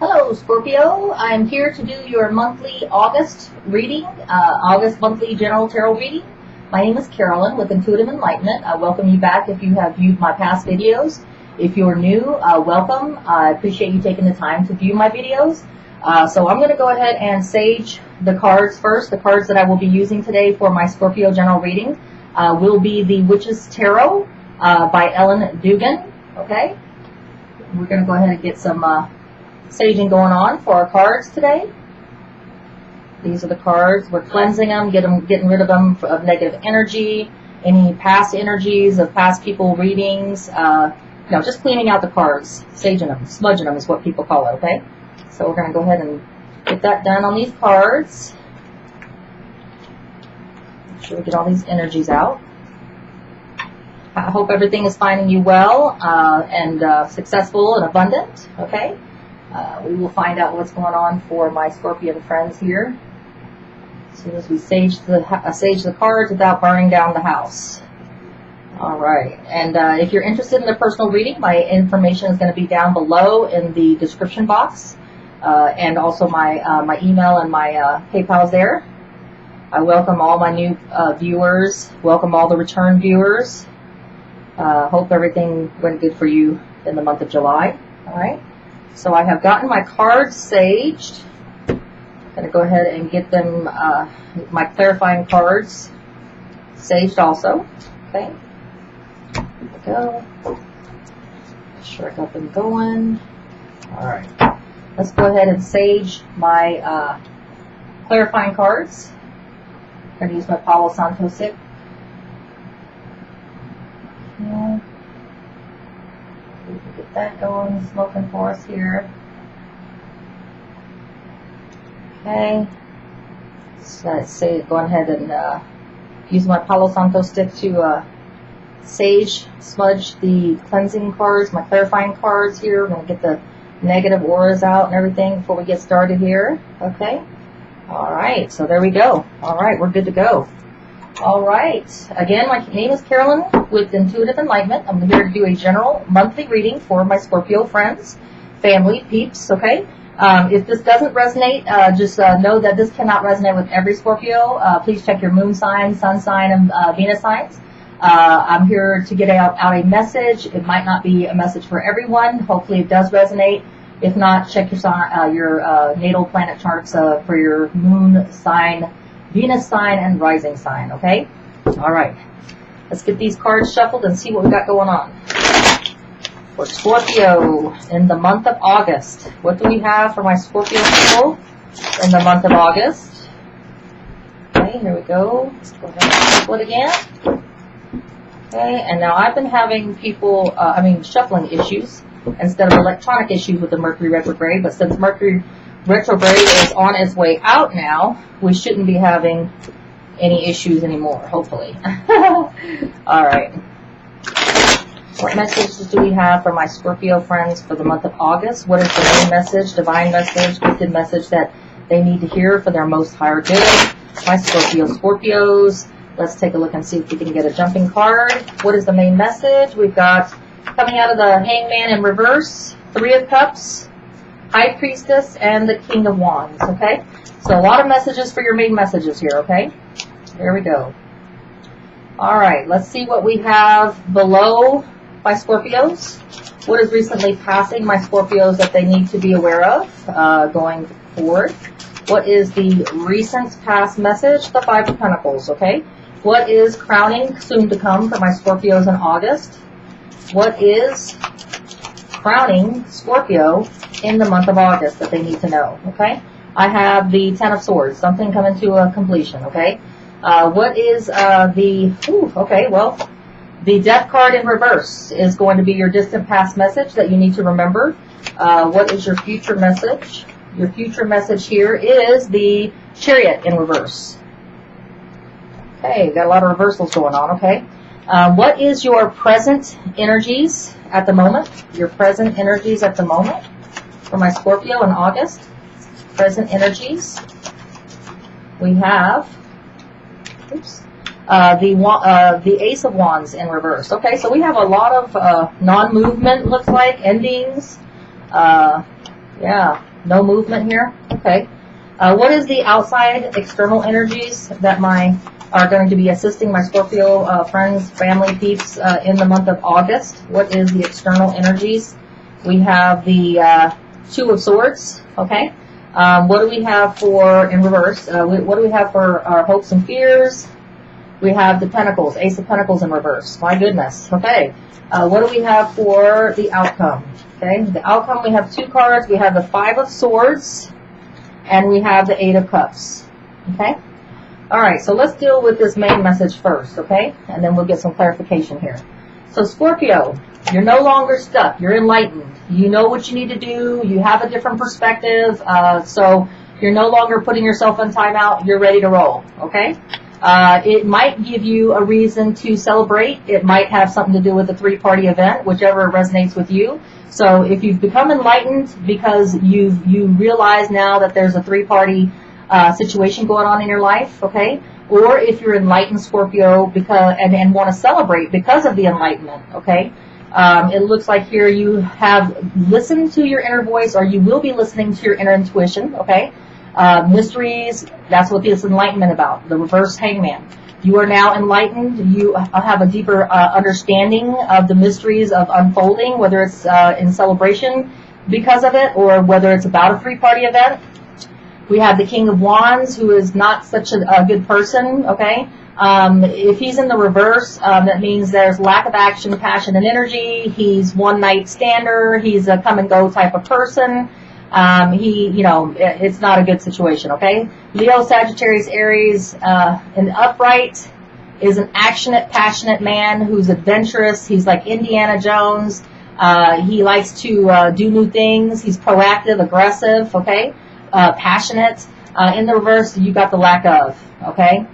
Hello, Scorpio. I'm here to do your monthly August reading, August monthly general tarot reading. My name is Carolyn with Intuitive Enlightenment. I welcome you back if you have viewed my past videos. If you're new, welcome. I appreciate you taking the time to view my videos. So I'm going to go ahead and sage the cards first. The cards that I will be using today for my Scorpio general reading will be the Witch's Tarot by Ellen Dugan. Okay? We're going to go ahead and get some saging going on for our cards today. These are the cards. We're cleansing them, getting rid of them of negative energy, any past energies of past people readings. Just cleaning out the cards, saging them, smudging them is what people call it. Okay, so we're going to go ahead and get that done on these cards. Make sure we get all these energies out. I hope everything is finding you well and successful and abundant. Okay. We will find out what's going on for my Scorpion friends here as soon as we sage the cards without burning down the house. All right, and if you're interested in a personal reading, my information is going to be down below in the description box, and also my email and my PayPal is there. I welcome all my new viewers. Welcome all the return viewers. Hope everything went good for you in the month of July. All right. So I have gotten my cards saged. I'm going to go ahead and get them, my clarifying cards saged also. Okay. There we go. Make sure I got them going. All right. Let's go ahead and sage my clarifying cards. I'm going to use my Palo Santo stick. Okay. We can get that going, smoking for us here. Okay. So let's say, go ahead and use my Palo Santo stick to sage, smudge the cleansing cards, my clarifying cards here. We're going to get the negative auras out and everything before we get started here. Okay. All right. So there we go. All right. We're good to go. All right. Again, my name is Carolyn with Intuitive Enlightenment. I'm here to do a general monthly reading for my Scorpio friends, family, peeps, okay? If this doesn't resonate, just know that this cannot resonate with every Scorpio. Please check your moon sign, sun sign, and Venus signs. I'm here to get out a message. It might not be a message for everyone. Hopefully it does resonate. If not, check your natal planet charts for your moon sign, Venus sign, and rising sign, okay? All right. Let's get these cards shuffled and see what we got going on. For Scorpio in the month of August. What do we have for my Scorpio people in the month of August? Okay, here we go. Let's go ahead and shuffle it again. Okay, and now I've been having people, shuffling issues instead of electronic issues with the Mercury retrograde, but since Mercury retrograde is on its way out now, we shouldn't be having any issues anymore, hopefully. All right. What messages do we have for my Scorpio friends for the month of August? What is the main message, divine message, gifted message that they need to hear for their most higher good? My Scorpios. Let's take a look and see if we can get a jumping card. What is the main message? We've got coming out of the Hangman in reverse, Three of Cups, High Priestess, and the King of Wands, okay? So a lot of messages for your main messages here, okay? There we go. All right, let's see what we have below my Scorpios. What is recently passing my Scorpios that they need to be aware of going forward? What is the recent past message? The Five of Pentacles, okay? What is crowning soon to come for my Scorpios in August? What is crowning Scorpio in the month of August that they need to know, okay? I have the Ten of Swords, something coming to a completion, okay? What is the Death card in reverse is going to be your distant past message that you need to remember. What is your future message? Your future message here is the Chariot in reverse. Okay, got a lot of reversals going on, okay? What is your present energies at the moment? Your present energies at the moment for my Scorpio in August. Present energies. We have the Ace of Wands in reverse. Okay, so we have a lot of non-movement, looks like, endings. Yeah, No movement here? Okay. What is the outside external energies that are going to be assisting my Scorpio friends, family, peeps in the month of August? What is the external energies? We have the Two of Swords, okay? What do we have for, in reverse, what do we have for our hopes and fears? We have the Pentacles, Ace of Pentacles in reverse. My goodness, okay. What do we have for the outcome? Okay, the outcome, we have two cards. We have the Five of Swords, and we have the Eight of Cups, okay? All right, so let's deal with this main message first, okay? And then we'll get some clarification here. So Scorpio, you're no longer stuck. You're enlightened. You know what you need to do. You have a different perspective. So you're no longer putting yourself on timeout. You're ready to roll, okay? It might give you a reason to celebrate. It might have something to do with a three-party event, whichever resonates with you. So if you've become enlightened because you realize now that there's a three-party situation going on in your life, okay? Or if you're enlightened, Scorpio, and want to celebrate because of the enlightenment, okay? It looks like here you have listened to your inner voice, or you will be listening to your inner intuition, okay? Mysteries, that's what this enlightenment about, the reverse hangman. You are now enlightened. You have a deeper understanding of the mysteries of unfolding, whether it's in celebration because of it, or whether it's about a three-party event. We have the King of Wands, who is not such a good person, okay? If he's in the reverse, that means there's lack of action, passion, and energy. He's one-night stander. He's a come-and-go type of person. It's not a good situation, okay? Leo, Sagittarius, Aries, in the upright is an actionate, passionate man who's adventurous. He's like Indiana Jones. He likes to do new things. He's proactive, aggressive, okay? Passionate. In the reverse, you got the lack of, okay?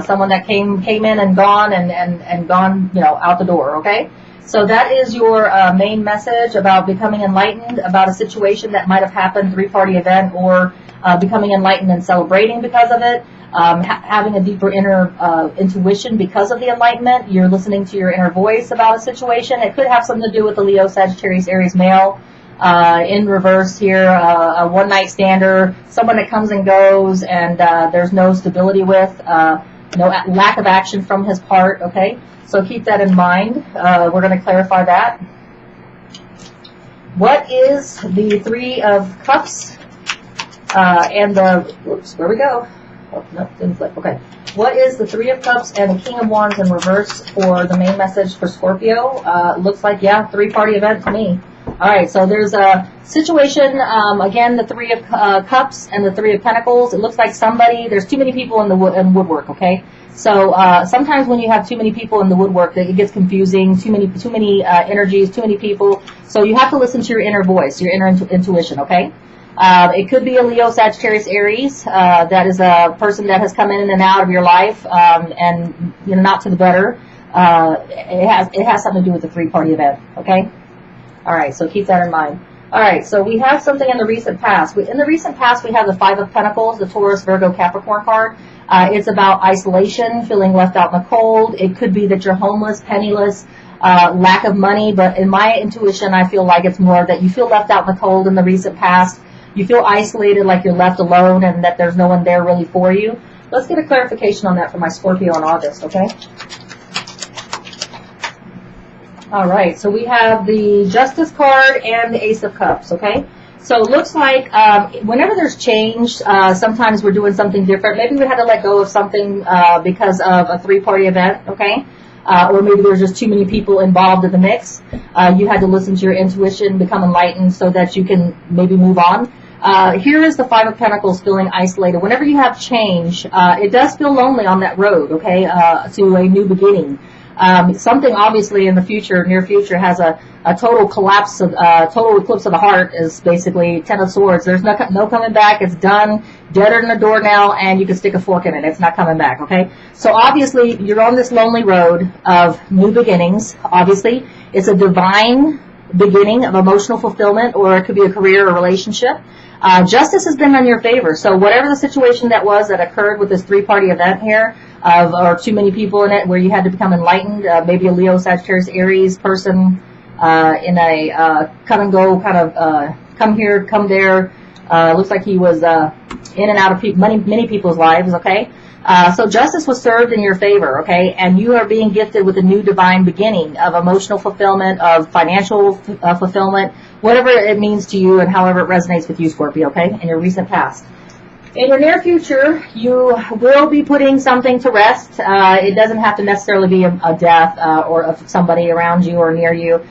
Someone that came in and gone and gone, out the door, okay? So that is your main message about becoming enlightened, about a situation that might have happened, three-party event, or becoming enlightened and celebrating because of it, having a deeper inner intuition because of the enlightenment. You're listening to your inner voice about a situation. It could have something to do with the Leo, Sagittarius, Aries male. In reverse here, a one-night stander, someone that comes and goes and there's no stability with, no lack of action from his part, okay? So keep that in mind. We're going to clarify that. What is the Three of Cups and the, where we go? Oh, no, didn't flip. Okay. What is the Three of Cups and the King of Wands in reverse for the main message for Scorpio? Looks like, yeah, three-party event to me. All right, so there's a situation, again, the Three of Cups and the Three of Pentacles. It looks like there's too many people in the woodwork, okay? So sometimes when you have too many people in the woodwork, it gets confusing, too many energies, too many people. So you have to listen to your inner voice, your inner intuition, okay? It could be a Leo, Sagittarius, Aries. That is a person that has come in and out of your life, and not to the better. It has something to do with the three-party event, okay? All right, so keep that in mind. All right, so we have something in the recent past. In the recent past, we have the Five of Pentacles, the Taurus, Virgo, Capricorn card. It's about isolation, feeling left out in the cold. It could be that you're homeless, penniless, lack of money, but in my intuition, I feel like it's more that you feel left out in the cold in the recent past. You feel isolated, like you're left alone, and that there's no one there really for you. Let's get a clarification on that for my Scorpio in August, okay? All right, so we have the Justice card and the Ace of Cups, okay? So it looks like whenever there's change, sometimes we're doing something different. Maybe we had to let go of something because of a three-party event, okay? Or maybe there's just too many people involved in the mix. You had to listen to your intuition, become enlightened so that you can maybe move on. Here is the Five of Pentacles, feeling isolated. Whenever you have change, it does feel lonely on that road, okay, to a new beginning. Something obviously in the future, near future, has a total collapse, total eclipse of the heart is basically Ten of Swords. There's no coming back. It's done, deader than a doornail, and you can stick a fork in it. It's not coming back, okay? So obviously, you're on this lonely road of new beginnings. Obviously, it's a divine beginning of emotional fulfillment, or it could be a career or relationship. Justice has been in your favor. So whatever the situation that was that occurred with this three-party event here, or too many people in it, where you had to become enlightened, maybe a Leo, Sagittarius, Aries person in a come and go kind of come here, come there, Looks like he was in and out of many people's lives, okay? So justice was served in your favor, okay? And you are being gifted with a new divine beginning of emotional fulfillment, of financial fulfillment, whatever it means to you and however it resonates with you, Scorpio, okay, in your recent past. In your near future, you will be putting something to rest. It doesn't have to necessarily be a death or of somebody around you or near you.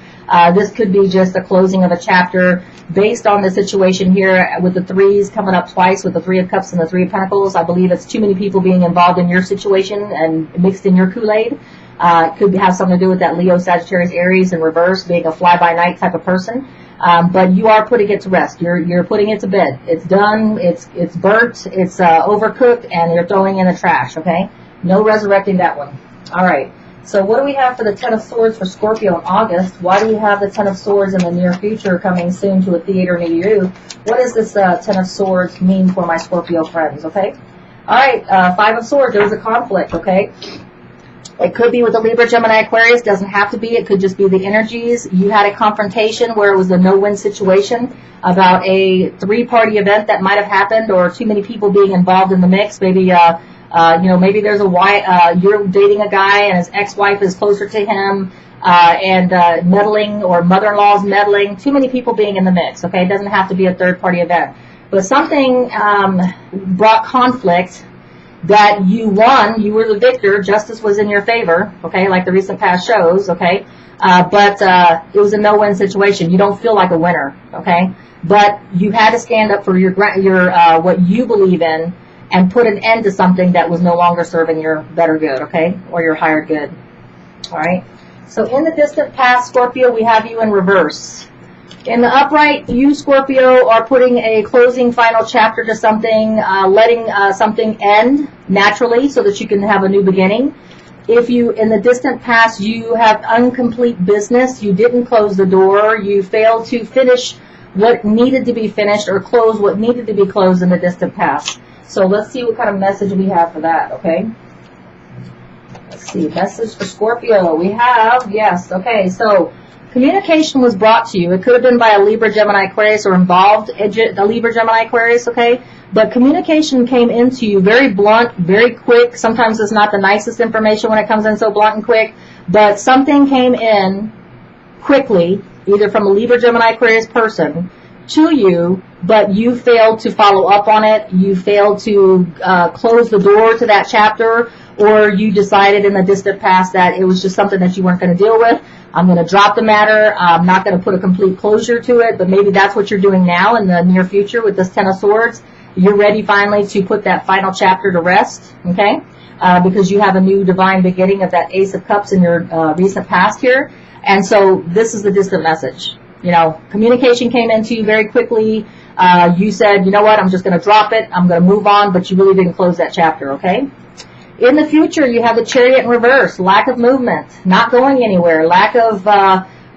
This could be just a closing of a chapter based on the situation here with the threes coming up twice with the Three of Cups and the Three of Pentacles. I believe it's too many people being involved in your situation and mixed in your Kool-Aid. Could have something to do with that Leo, Sagittarius, Aries in reverse, being a fly-by-night type of person. But you are putting it to rest. You're putting it to bed. It's done. It's burnt. It's overcooked, and you're throwing in the trash. Okay. No resurrecting that one. All right. So what do we have for the Ten of Swords for Scorpio in August? Why do we have the Ten of Swords in the near future coming soon to a theater near you? What does this Ten of Swords mean for my Scorpio friends? Okay. All right. Five of Swords. There was a conflict. Okay. It could be with a Libra, Gemini, Aquarius. Doesn't have to be. It could just be the energies. You had a confrontation where it was a no-win situation about a three-party event that might have happened, or too many people being involved in the mix. Maybe, maybe there's you're dating a guy and his ex-wife is closer to him, and meddling, or mother-in-law's meddling. Too many people being in the mix. Okay, it doesn't have to be a third-party event, but something brought conflict. That you won, you were the victor, justice was in your favor, okay, like the recent past shows, okay, but it was a no-win situation. You don't feel like a winner, okay, but you had to stand up for your what you believe in and put an end to something that was no longer serving your better good, okay, or your higher good. All right, so in the distant past, Scorpio, we have you in reverse. In the upright, you, Scorpio, are putting a closing final chapter to something, letting something end naturally so that you can have a new beginning. If you, in the distant past, you have incomplete business, you didn't close the door, you failed to finish what needed to be finished or close what needed to be closed in the distant past. So let's see what kind of message we have for that, okay? Let's see, message for Scorpio. We have, yes, okay, so communication was brought to you. It could have been by a Libra, Gemini, Aquarius, or involved a Libra, Gemini, Aquarius, okay? But communication came into you very blunt, very quick. Sometimes it's not the nicest information when it comes in so blunt and quick, but something came in quickly, either from a Libra, Gemini, Aquarius person to you, but you failed to follow up on it. You failed to close the door to that chapter, or you decided in the distant past that it was just something that you weren't going to deal with. I'm going to drop the matter. I'm not going to put a complete closure to it, but maybe that's what you're doing now in the near future with this Ten of Swords. You're ready finally to put that final chapter to rest, okay? Because you have a new divine beginning of that Ace of Cups in your recent past here. And so this is the distant message. You know, communication came into you very quickly. You said, you know what, I'm just going to drop it. I'm going to move on, but you really didn't close that chapter, okay? In the future, you have the Chariot in reverse, lack of movement, not going anywhere, lack of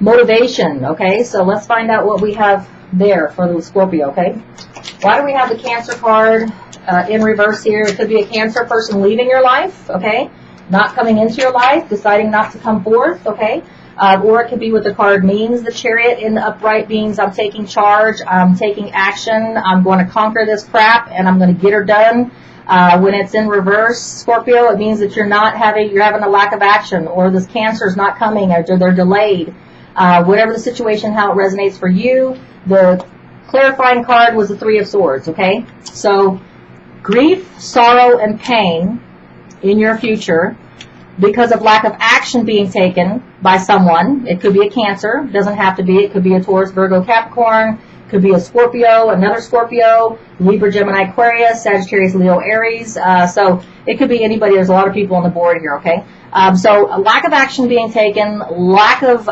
motivation, okay? So let's find out what we have there for the Scorpio, okay? Why do we have the Cancer card in reverse here? It could be a Cancer person leaving your life, okay? Not coming into your life, deciding not to come forth, okay? Or it could be what the card means. The Chariot in the upright means I'm taking charge, I'm taking action, I'm going to conquer this crap, and I'm going to get her done. When it's in reverse, Scorpio, it means that you're having a lack of action, or this Cancer is not coming, or they're delayed. Whatever the situation, how it resonates for you. The clarifying card was the Three of Swords, okay? So, grief, sorrow, and pain in your future because of lack of action being taken by someone. It could be a Cancer, doesn't have to be. It could be a Taurus, Virgo, Capricorn. Could be a Scorpio, another Scorpio, Libra, Gemini, Aquarius, Sagittarius, Leo, Aries. So it could be anybody. There's a lot of people on the board here, okay? So a lack of action being taken, lack of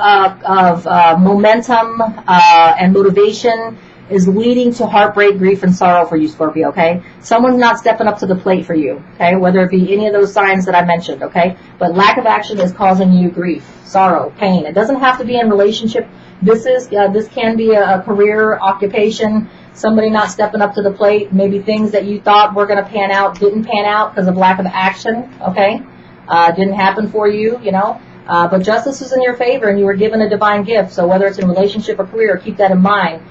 momentum and motivation is leading to heartbreak, grief, and sorrow for you, Scorpio, okay? Someone's not stepping up to the plate for you, okay? Whether it be any of those signs that I mentioned, okay? But lack of action is causing you grief, sorrow, pain. It doesn't have to be in relationship. This can be a career, occupation, somebody not stepping up to the plate, maybe things that you thought were going to pan out didn't pan out because of lack of action, okay? Didn't happen for you, you know? But justice is in your favor and you were given a divine gift. So whether it's in relationship or career, keep that in mind.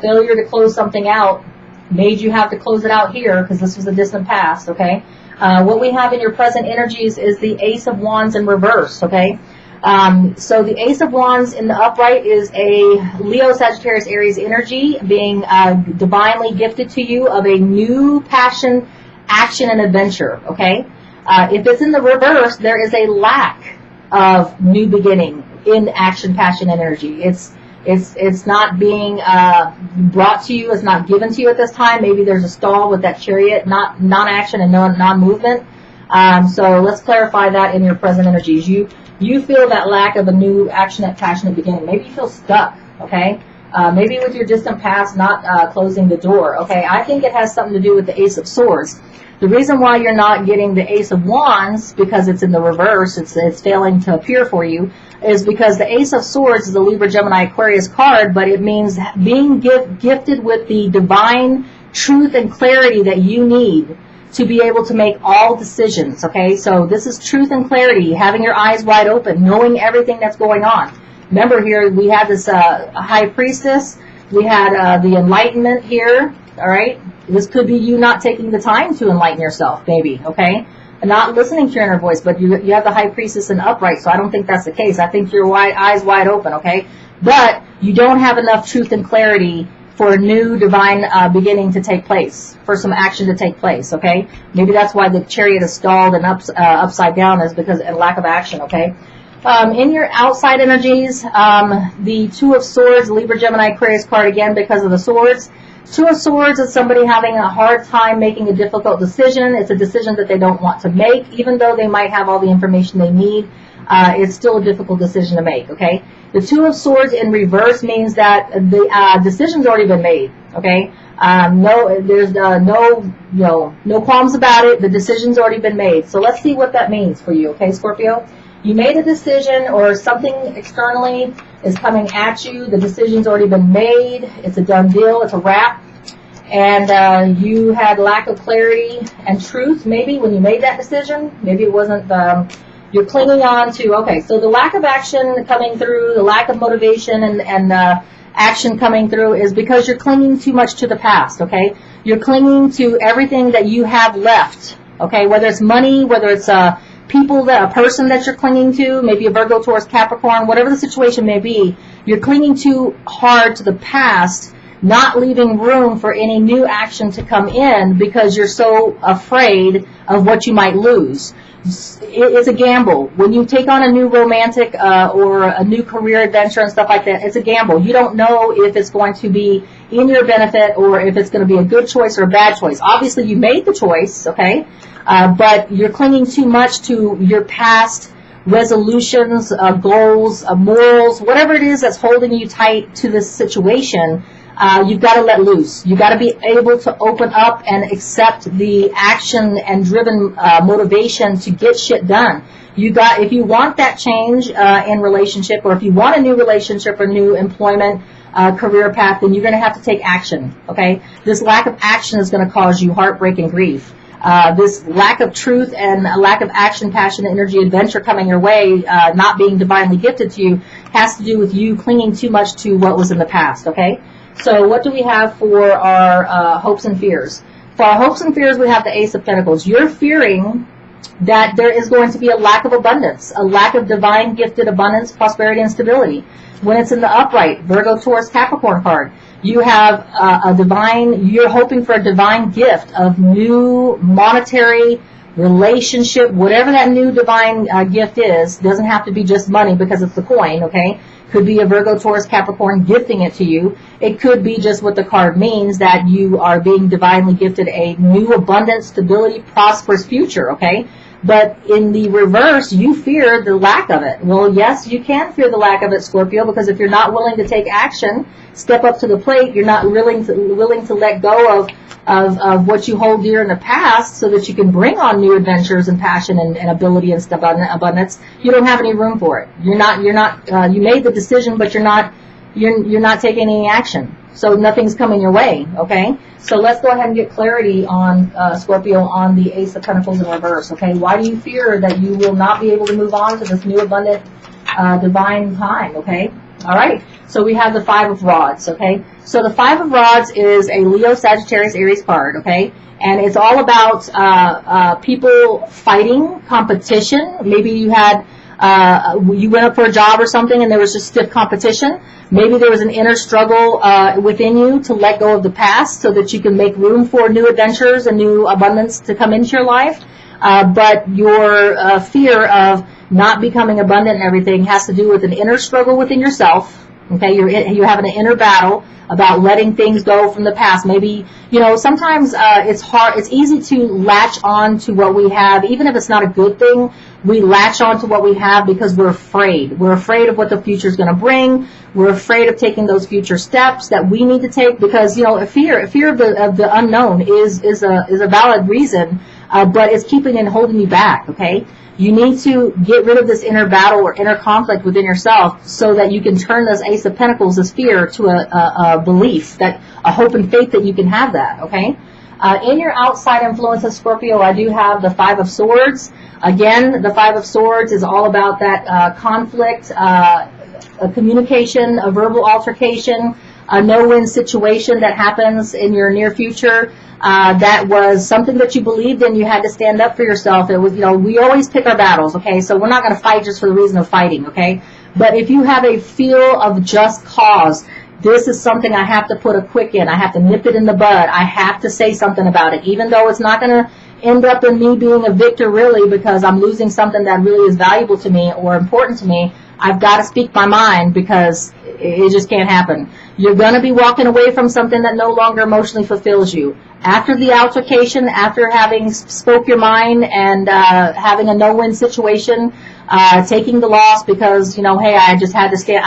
Failure to close something out made you have to close it out here because this was a distant past, okay? What we have in your present energies is the Ace of Wands in reverse, okay? So the Ace of Wands in the upright is a Leo, Sagittarius, Aries energy being divinely gifted to you of a new passion, action, and adventure, okay? If it's in the reverse, there is a lack of new beginning in action, passion, and energy. It's not being brought to you. It's not given to you at this time. Maybe there's a stall with that Chariot, non-action and non-movement. So let's clarify that in your present energies. You feel that lack of a new action, passionate beginning. Maybe you feel stuck, okay? Maybe with your distant past not closing the door, okay? I think it has something to do with the Ace of Swords. The reason why you're not getting the Ace of Wands, because it's in the reverse, it's failing to appear for you, is because the Ace of Swords is the Libra, Gemini, Aquarius card, but it means being gifted with the divine truth and clarity that you need to be able to make all decisions, okay? So this is truth and clarity, having your eyes wide open, knowing everything that's going on. Remember here, we had this High Priestess, we had the Enlightenment here, all right? This could be you not taking the time to enlighten yourself, maybe, okay? And not listening to your inner voice, but you have the High Priestess in upright, so I don't think that's the case. I think your eyes wide open, okay? But you don't have enough truth and clarity for a new divine beginning to take place, for some action to take place, okay? Maybe that's why the Chariot is stalled and upside down, is because of lack of action, okay? In your outside energies, the Two of Swords, Libra, Gemini, Aquarius card again because of the swords. Two of Swords is somebody having a hard time making a difficult decision. It's a decision that they don't want to make, even though they might have all the information they need. It's still a difficult decision to make, okay? The Two of Swords in reverse means that the decision's already been made, okay? There's no qualms about it. The decision's already been made. So let's see what that means for you, okay, Scorpio? You made a decision, or something externally is coming at you. The decision's already been made. It's a done deal. It's a wrap. And you had lack of clarity and truth maybe when you made that decision. Maybe it wasn't you're clinging on to, okay, so the lack of action coming through, the lack of motivation and action coming through is because you're clinging too much to the past, okay? You're clinging to everything that you have left, okay? Whether it's money, whether it's people, a person that you're clinging to, maybe a Virgo, Taurus, Capricorn, whatever the situation may be, you're clinging too hard to the past, not leaving room for any new action to come in because you're so afraid of what you might lose. It's a gamble. When you take on a new romantic or a new career adventure and stuff like that, it's a gamble. You don't know if it's going to be in your benefit or if it's going to be a good choice or a bad choice. Obviously, you made the choice, okay? But you're clinging too much to your past resolutions, goals, morals, whatever it is that's holding you tight to this situation. You've got to let loose. You've got to be able to open up and accept the action and driven motivation to get shit done. If you want that change in relationship, or if you want a new relationship or new employment, career path, then you're going to have to take action, okay? This lack of action is going to cause you heartbreak and grief. This lack of truth and a lack of action, passion, energy, adventure coming your way, not being divinely gifted to you, has to do with you clinging too much to what was in the past, okay? So what do we have for our hopes and fears? For our hopes and fears, we have the Ace of Pentacles. You're fearing that there is going to be a lack of abundance, a lack of divine gifted abundance, prosperity, and stability. When it's in the upright, Virgo, Taurus, Capricorn card, you have you're hoping for a divine gift of new monetary relationship, whatever that new divine gift is. Doesn't have to be just money because it's the coin, okay? Could be a Virgo, Taurus, Capricorn gifting it to you. It could be just what the card means, that you are being divinely gifted a new abundant, stability, prosperous future, okay? But in the reverse, you fear the lack of it. Well, yes, you can fear the lack of it, Scorpio, because if you're not willing to take action, step up to the plate, you're not willing to let go of what you hold dear in the past so that you can bring on new adventures and passion and ability and stuff, abundance, you don't have any room for it. You made the decision, but you're not taking any action. So nothing's coming your way, okay? So let's go ahead and get clarity on, Scorpio, on the Ace of Pentacles in reverse, okay? Why do you fear that you will not be able to move on to this new abundant divine time, okay? All right. So we have the Five of Rods, okay? So the Five of Rods is a Leo, Sagittarius, Aries card, okay? And it's all about people fighting, competition. Maybe you had, you went up for a job or something and there was just stiff competition. Maybe there was an inner struggle within you to let go of the past so that you can make room for new adventures and new abundance to come into your life. But your fear of not becoming abundant and everything has to do with an inner struggle within yourself. Okay, you're having an inner battle about letting things go from the past. Maybe, you know, sometimes it's hard, it's easy to latch on to what we have, even if it's not a good thing. We latch on to what we have because we're afraid. We're afraid of what the future is going to bring. We're afraid of taking those future steps that we need to take because, you know, a fear of the unknown is a valid reason, but it's keeping and holding you back. Okay. You need to get rid of this inner battle or inner conflict within yourself so that you can turn this Ace of Pentacles, this fear, to a belief, that a hope and faith that you can have that, okay? In your outside influences, Scorpio, I do have the Five of Swords. Again, the Five of Swords is all about that conflict, a communication, a verbal altercation, a no-win situation that happens in your near future. That was something that you believed in. You had to stand up for yourself. It was, you know, we always pick our battles, okay? So we're not going to fight just for the reason of fighting, okay? But if you have a feel of just cause, this is something I have to put a quick in. I have to nip it in the bud. I have to say something about it, even though it's not going to end up in me being a victor really because I'm losing something that really is valuable to me or important to me. I've got to speak my mind because it just can't happen. You're going to be walking away from something that no longer emotionally fulfills you. After the altercation, after having spoke your mind and having a no-win situation, taking the loss because, you know, hey, I just had to stand,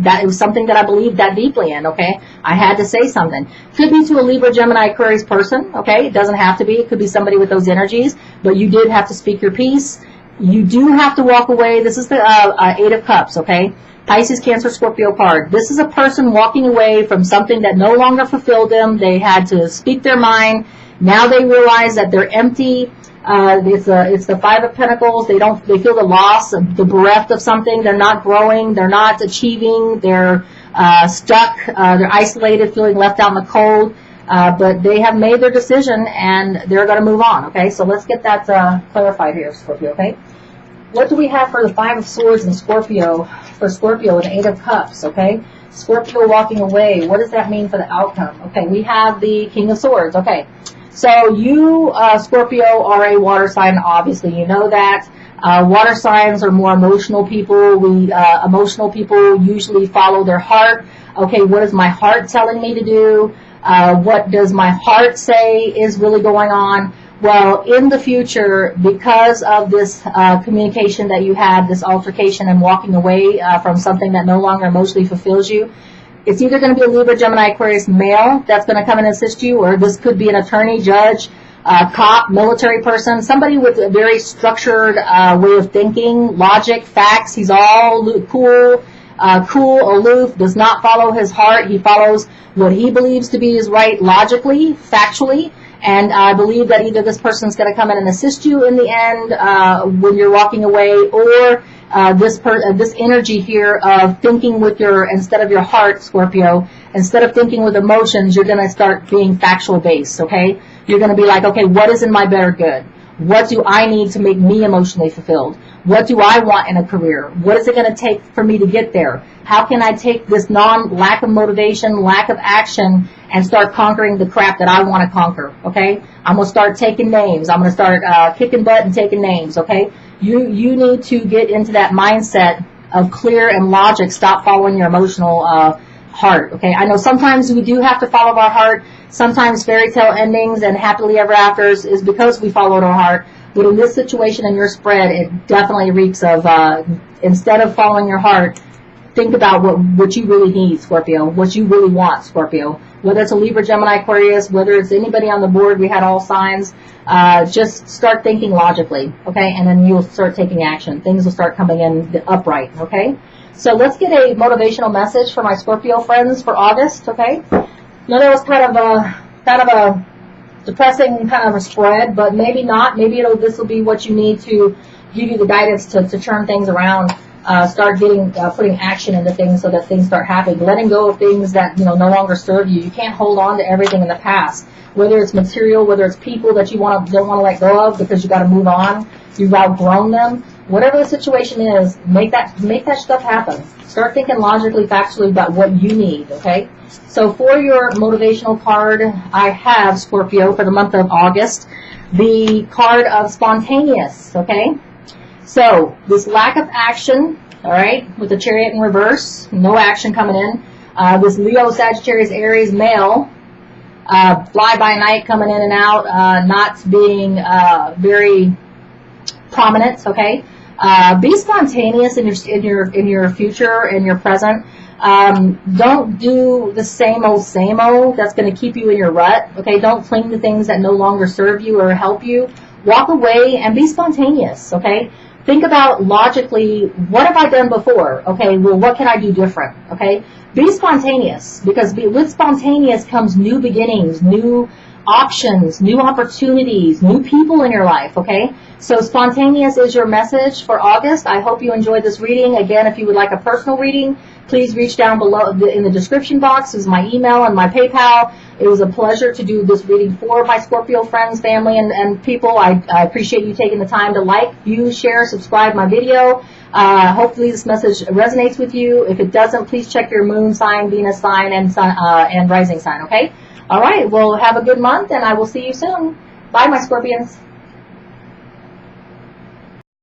that it was something that I believed that deeply in, okay? I had to say something. Could be to a Libra, Gemini, Aquarius person, okay? It doesn't have to be. It could be somebody with those energies, but you did have to speak your piece. You do have to walk away. This is the Eight of Cups, okay? Pisces, Cancer, Scorpio card. This is a person walking away from something that no longer fulfilled them. They had to speak their mind. Now they realize that they're empty. It's the Five of Pentacles. They feel the loss, the bereft of something. They're not growing. They're not achieving. They're stuck. They're isolated, feeling left out in the cold. But they have made their decision and they're going to move on. Okay, so let's get that clarified here, Scorpio. Okay. What do we have for the Five of Swords and Scorpio, for Scorpio and Eight of Cups, okay? Scorpio walking away, what does that mean for the outcome? Okay, we have the King of Swords, okay. So you, Scorpio, are a water sign, obviously, you know that. Water signs are more emotional people. Emotional people usually follow their heart. Okay, what is my heart telling me to do? What does my heart say is really going on? Well, in the future, because of this communication that you had, this altercation and walking away from something that no longer emotionally fulfills you, it's either going to be a Libra, Gemini, Aquarius male that's going to come and assist you, or this could be an attorney, judge, cop, military person, somebody with a very structured way of thinking, logic, facts. He's all cool, aloof, does not follow his heart. He follows what he believes to be is right logically, factually. And I believe that either this person's going to come in and assist you in the end when you're walking away, or this energy here of thinking with instead of your heart, Scorpio, instead of thinking with emotions, you're going to start being factual based, okay? You're going to be like, okay, what is in my better good? What do I need to make me emotionally fulfilled? What do I want in a career? What is it going to take for me to get there? How can I take this lack of motivation, lack of action, and start conquering the crap that I want to conquer, okay? I'm going to start taking names. I'm going to start kicking butt and taking names, okay? You need to get into that mindset of clear and logic. Stop following your emotional heart, okay? I know sometimes we do have to follow our heart. Sometimes fairy tale endings and happily ever afters is because we followed our heart. But in this situation, in your spread, it definitely reeks of, instead of following your heart, think about what you really need, Scorpio, what you really want, Scorpio. Whether it's a Libra, Gemini, Aquarius, whether it's anybody on the board, we had all signs. Just start thinking logically, okay? And then you'll start taking action. Things will start coming in upright, okay? So let's get a motivational message for my Scorpio friends for August, okay? Now that was kind of a depressing kind of a spread, but maybe not. Maybe this will be what you need to give you the guidance to turn things around. start getting putting action into things so that things start happening. Letting go of things that no longer serve you. You can't hold on to everything in the past, whether it's material, whether it's people that you don't want to let go of because you got to move on. You've outgrown them. Whatever the situation is, make that stuff happen. Start thinking logically, factually about what you need. Okay. So for your motivational card, I have, Scorpio, for the month of August, the card of spontaneous. Okay. So this lack of action, all right, with the Chariot in reverse, no action coming in. This Leo, Sagittarius, Aries male, fly by night coming in and out, not being very prominent. Okay, be spontaneous in your future and your present. Don't do the same old. That's going to keep you in your rut. Okay, don't cling to things that no longer serve you or help you. Walk away and be spontaneous. Okay. Think about logically, what have I done before? Okay, well, what can I do different? Okay, be spontaneous, because with spontaneous comes new beginnings, new options, new opportunities, new people in your life. Okay, so spontaneous is your message for August. I hope you enjoyed this reading. Again, if you would like a personal reading, please reach down below in the description box. This is my email and my PayPal. It was a pleasure to do this reading for my Scorpio friends, family, and people. I appreciate you taking the time to like, view, share, subscribe my video. Hopefully this message resonates with you. If it doesn't, please check your moon sign, Venus sign, and rising sign, okay? All right, well, have a good month, and I will see you soon. Bye, my Scorpions.